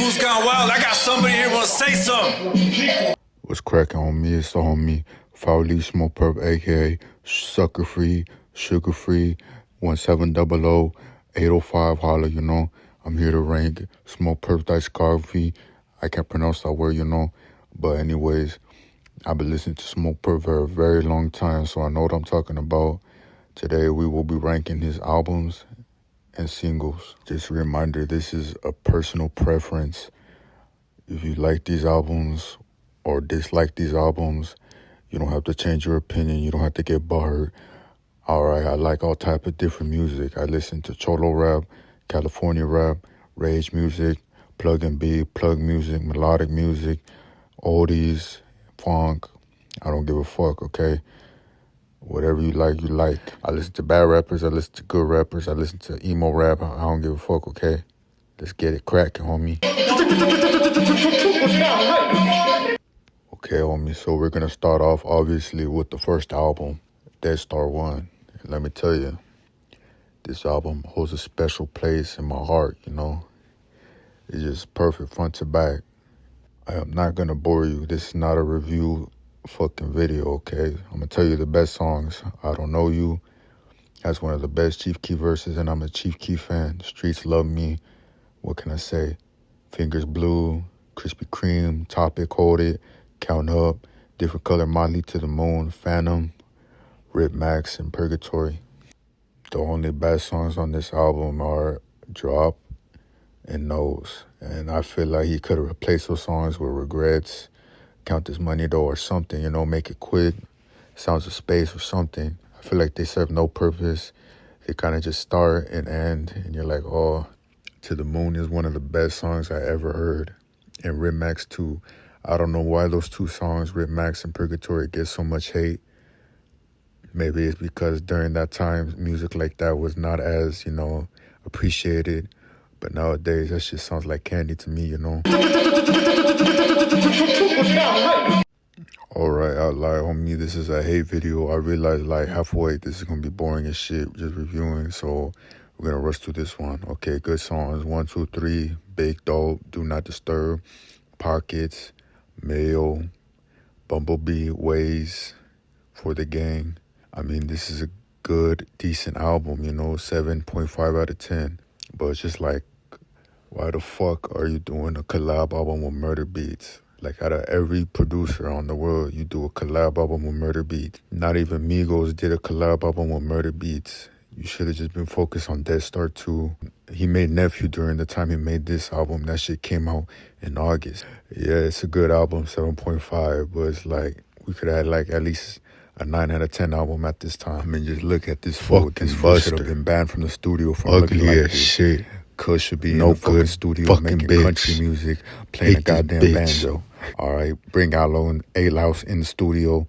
Fhoul's gone wild. I got somebody here want to say something. What's cracking on me? It's the homie Fhoul Smokepurpp, aka Sucker Free, Sugar Free, 1700 805 holla, you know. I'm here to rank Smokepurpp discography. I can't pronounce that word, you know. But anyways, I've been listening to Smokepurpp for a very long time, so I know what I'm talking about. Today we will be ranking his albums and singles. Just a reminder, this is a personal preference. If you like these albums or dislike these albums, you don't have to change your opinion. You don't have to get butthurt. All right, I like all type of different music. I listen to Cholo rap, California rap, rage music, plug and beat, plug music, melodic music, oldies, funk. I don't give a fuck, okay? Whatever you like, you like. I listen to bad rappers. I listen to good rappers. I listen to emo rap. I don't give a fuck, okay? Let's get it cracking, homie. Okay, homie, so we're going to start off, obviously, with the first album, Dead Star 1. And let me tell you, this album holds a special place in my heart, you know? It's just perfect front to back. I am not going to bore you. This is not a review fucking video, okay? I'm going to tell you the best songs. I Don't Know You. That's one of the best Chief Keef verses, and I'm a Chief Keef fan. Streets Love Me. What can I say? Fingers Blue, Krispy Kreme, Topic, Hold It, Count Up, Different Color Molly to the Moon, Phantom, Rip Max, and Purgatory. The only bad songs on this album are Drop and Nose. And I feel like he could have replaced those songs with Regrets, Count This Money Though, or something, you know, make it quick, Sounds of Space or something. I feel like they serve no purpose. They kind of just start and end, and you're like, oh, To the Moon is one of the best songs I ever heard. And Rip Max too. I don't know why those two songs, Rip Max and Purgatory, get so much hate. Maybe it's because during that time, music like that was not as, you know, appreciated. But nowadays, that shit sounds like candy to me, you know? Alright, I lie, homie, this is a hate video. I realized like halfway this is going to be boring as shit, just reviewing. So we're going to rush through this one. Okay, good songs. 1, 2, 3, Big Dope, Do Not Disturb, Pockets, Mayo, Bumblebee, Ways, For the Gang. I mean, this is a good, decent album, you know, 7.5 out of 10. But it's just like, why the fuck are you doing a collab album with Murder Beats? Like, out of every producer on the world, you do a collab album with Murder Beats. Not even Migos did a collab album with Murder Beats. You should have just been focused on Dead Star 2. He made Nephew during the time he made this album. That shit came out in August. Yeah, it's a good album, 7.5, but it's like, we could have had like at least a 9 out of 10 album at this time. I mean, just look at this Fhoul. This Fhoul should have been banned from the studio for ugly looking like shit. Cuz should be no in the good studio making bitch. Country music, playing a goddamn banjo. All right, bring A-Louse in the studio,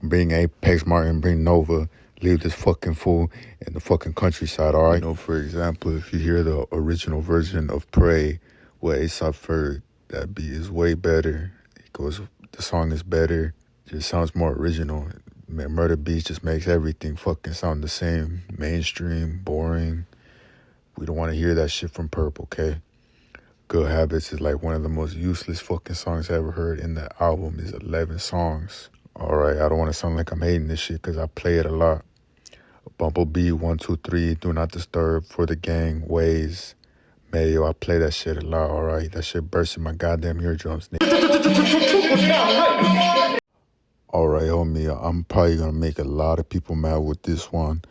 bring Apex Martin, bring Nova, leave this fucking fool in the fucking countryside, all right? You know, for example, if you hear the original version of Pray with A$AP Ferg, that beat is way better. It goes, the song is better, just sounds more original. Man, Murder Beats just makes everything fucking sound the same. Mainstream, boring. We don't want to hear that shit from Purpp, okay? Good Habits is like one of the most useless fucking songs I ever heard in the album. Is 11 songs. All right, I don't want to sound like I'm hating this shit because I play it a lot. Bumblebee, 1, 2, 3, Do Not Disturb, For the Gang, Ways, Mayo, I play that shit a lot, all right? That shit bursts in my goddamn eardrums. All right, homie, I'm probably going to make a lot of people mad with this one,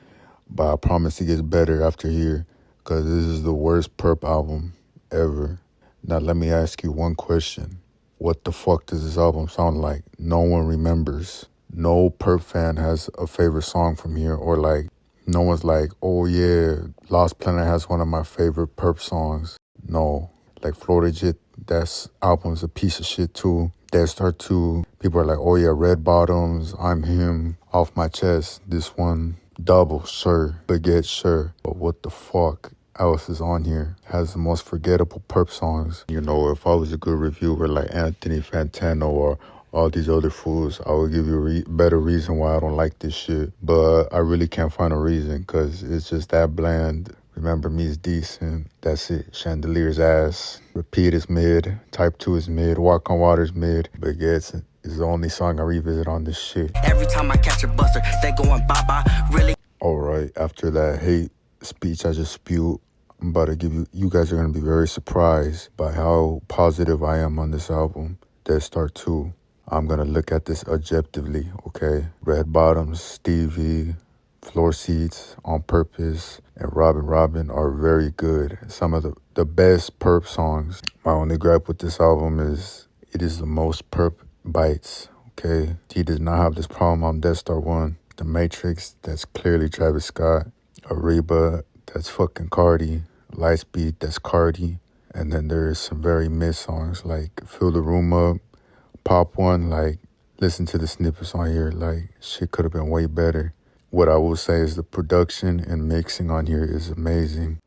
but I promise it gets better after here, because this is the worst Purpp album ever. Now, let me ask you one question. What the fuck does this album sound like? No one remembers. No Purpp fan has a favorite song from here, or like, no one's like, oh yeah, Lost Planet has one of my favorite Purpp songs. No. Like, Florida Jit, that album's a piece of shit too. Dead Star 2, people are like, oh yeah, Red Bottoms, I'm Him, Off My Chest, this one, Double, sure, Baguette, sure. But what the fuck else is on here? Has the most forgettable Purpp songs. You know, if I was a good reviewer like Anthony Fantano or all these other fools, I would give you a better reason why I don't like this shit. But I really can't find a reason, because it's just that bland. Remember Me is decent. That's it. Chandelier's ass. Repeat is mid. Type 2 is mid. Walk on Water's mid. But yeah, it's the only song I revisit on this shit. Every time I catch a buster, they going bye-bye. Really? Alright, after that hate speech I just spewed, I'm about to give you guys are going to be very surprised by how positive I am on this album, Dead Star 2. I'm going to look at this objectively, okay? Red Bottoms, Stevie, Floor Seats, On Purpose, and Robin are very good. Some of the best Purpp songs. My only gripe with this album is it is the most Purpp bites, okay? He does not have this problem on Death Star 1. The Matrix, that's clearly Travis Scott. Ariba, that's fucking Cardi. Lightspeed, that's Cardi. And then there's some very mid songs like Fill the Room Up, Pop One. Like, listen to the snippets on here. Like, shit could have been way better. What I will say is the production and mixing on here is amazing.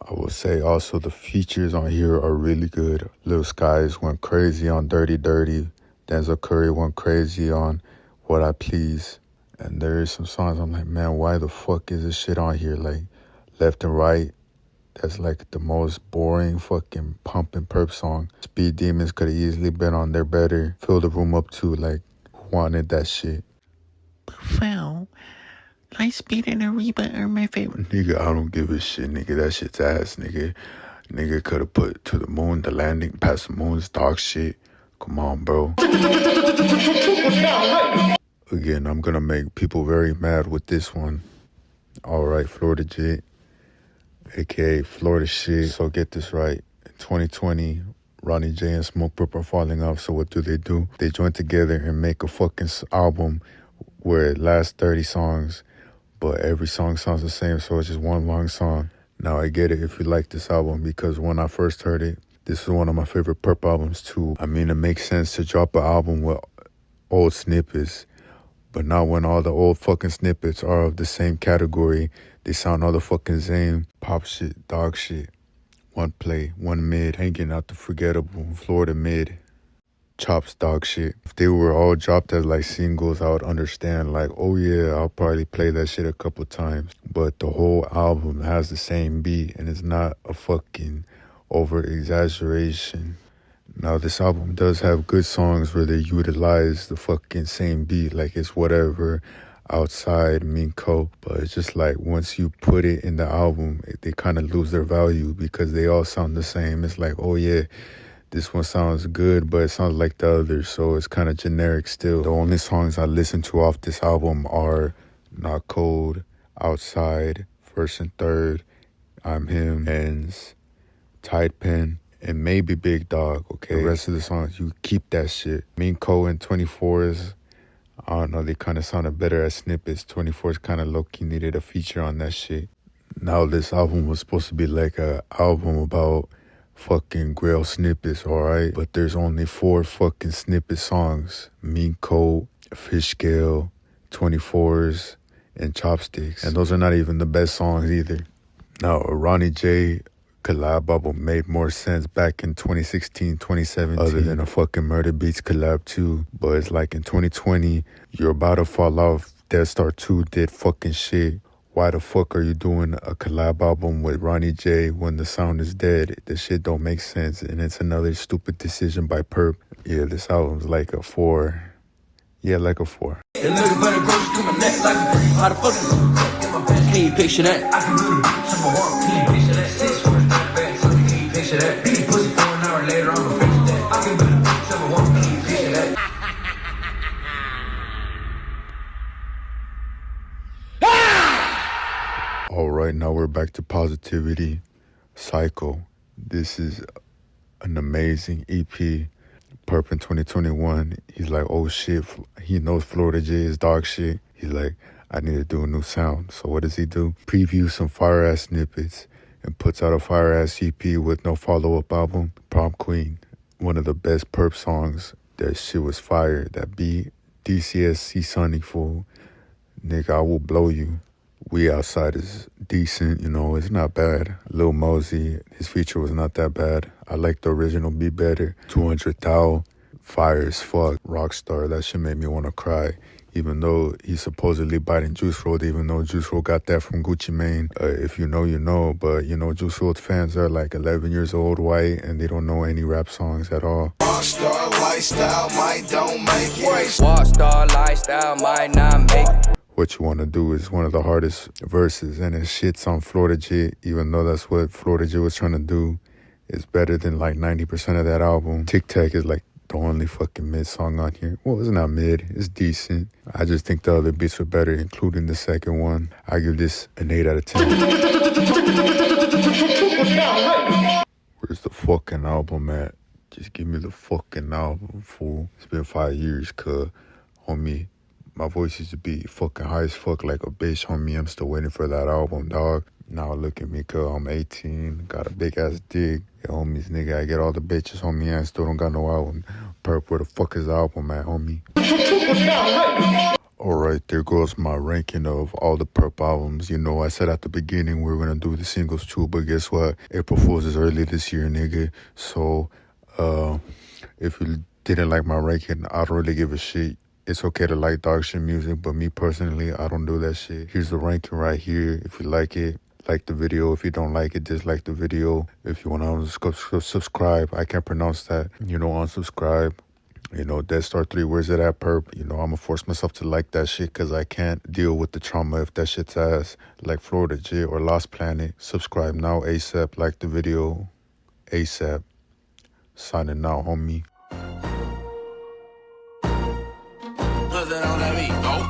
I will say also the features on here are really good. Lil Skies went crazy on Dirty Dirty. Denzel Curry went crazy on What I Please. And there is some songs I'm like, man, why the fuck is this shit on here? Like, Left and Right, that's like the most boring fucking pumping Purpp song. Speed Demons could have easily been on there better. Fill the Room Up too, like, who wanted that shit? Fhoul, Lightspeed and Ariba are my favorite. Nigga, I don't give a shit, nigga. That shit's ass, nigga. Nigga could have put To the Moon, The Landing, Past the Moon's dog shit. Come on, bro. Again, I'm gonna make people very mad with this one. Alright, Florida Jit, aka Florida shit. So get this right. In 2020, Ronnie J and Smokepurpp are falling off, so what do? They join together and make a fucking album where it lasts 30 songs, but every song sounds the same, so it's just one long song. Now, I get it if you like this album, because when I first heard it, this is one of my favorite Purpp albums too. I mean, it makes sense to drop an album with old snippets, but not when all the old fucking snippets are of the same category. They sound all the fucking same. Pop shit, dog shit. One play, one mid, hanging out the forgettable, Florida mid. Chops, dog shit. If they were all dropped as like singles, I would understand, like, oh yeah, I'll probably play that shit a couple times. But the whole album has the same beat, and it's not a fucking over exaggeration. Now, this album does have good songs where they utilize the fucking same beat, like it's whatever, Outside, Minko. But it's just like once you put it in the album, they kind of lose their value because they all sound the same. It's like, oh yeah, this one sounds good, but it sounds like the others, so it's kind of generic still. The only songs I listen to off this album are Not Cold, Outside, First and Third, I'm Him, Ends, Tide Pen, and maybe Big Dog, okay? The rest of the songs, you keep that shit. Minko and 24s, I don't know, they kind of sounded better as snippets. 24s kind of low-key needed a feature on that shit. Now, this album was supposed to be like a album about fucking Grail snippets, alright? But there's only 4 fucking snippet songs. Minko, Fish Scale, 24s, and Chopsticks. And those are not even the best songs either. Now, a Ronnie J collab album made more sense back in 2016, 2017, other than a fucking Murder Beats collab too. But it's like in 2020, you're about to fall off. Death Star 2 did fucking shit. Why the fuck are you doing a collab album with Ronnie J when the sound is dead? The shit don't make sense, and it's another stupid decision by Purpp. Yeah, this album's like a 4. Yeah, like a 4. Can you picture that? I can really someone walk. Can you picture that? 6 for his back, so can you picture that? Beat pussy for an hour later, I'm gonna fix that. I can really someone walk. Can you picture that? All right, now we're back to positivity. Psycho. This is an amazing EP. Purpp in 2021, he's like, oh shit, he knows Florida J is dog shit. He's like, I need to do a new sound. So what does he do? Preview some fire-ass snippets and puts out a fire-ass EP with no follow-up album. Prom Queen, one of the best Purpp songs. That shit was fire. That beat, DCSC Sunny Fhoul. Nigga, I will blow you. We Outside is decent, you know, it's not bad. Lil Mosey, his feature was not that bad. I like the original beat better. 200 Thou, fire as fuck. Rockstar, that shit made me want to cry. even though he's supposedly biting Juice WRLD, even though Juice WRLD got that from Gucci Mane. If you know, you know. But, you know, Juice WRLD fans are like 11 years old, white, and they don't know any rap songs at all. Rockstar lifestyle might don't make it. Rockstar lifestyle might not make it. What You Wanna Do is one of the hardest verses, and it shits on Florida J, even though that's what Florida J was trying to do. It's better than like 90% of that album. Tic Tac is like the only fucking mid song on here. Well, it's not mid, it's decent. I just think the other beats were better, including the second one. I give this an 8 out of 10. Where's the fucking album at? Just give me the fucking album, fool. It's been 5 years, cuz, homie. My voice used to be fucking high as fuck like a bitch, homie. I'm still waiting for that album, dog. Now look at me, cuz I'm 18, got a big ass dick. Yeah, homies, nigga, I get all the bitches, homie. I still don't got no album. Purpp, where the fuck is the album at, homie? Alright, there goes my ranking of all the Purpp albums. You know, I said at the beginning we were gonna do the singles too, but guess what? April Fool's is early this year, nigga. So, if you didn't like my ranking, I don't really give a shit. It's okay to like dog shit music, but me personally, I don't do that shit. Here's the ranking right here. If you like it, like the video. If you don't like it, dislike the video. If you want to subscribe, I can't pronounce that. You know, unsubscribe. You know, Death Star 3, where's it at, Purpp? You know, I'm going to force myself to like that shit because I can't deal with the trauma if that shit's ass. Like Florida J or Lost Planet. Subscribe now, ASAP. Like the video, ASAP. Signing out, homie.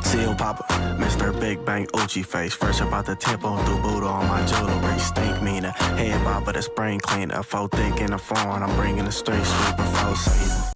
Seal Papa, Mr. Big Bang Uchi face. Fresh about the tip on through Buddha on my jewelry. Stink meaner, head bobber, the spring cleaner. Faux thick in the phone, I'm bringing the street sweeper. Faux season.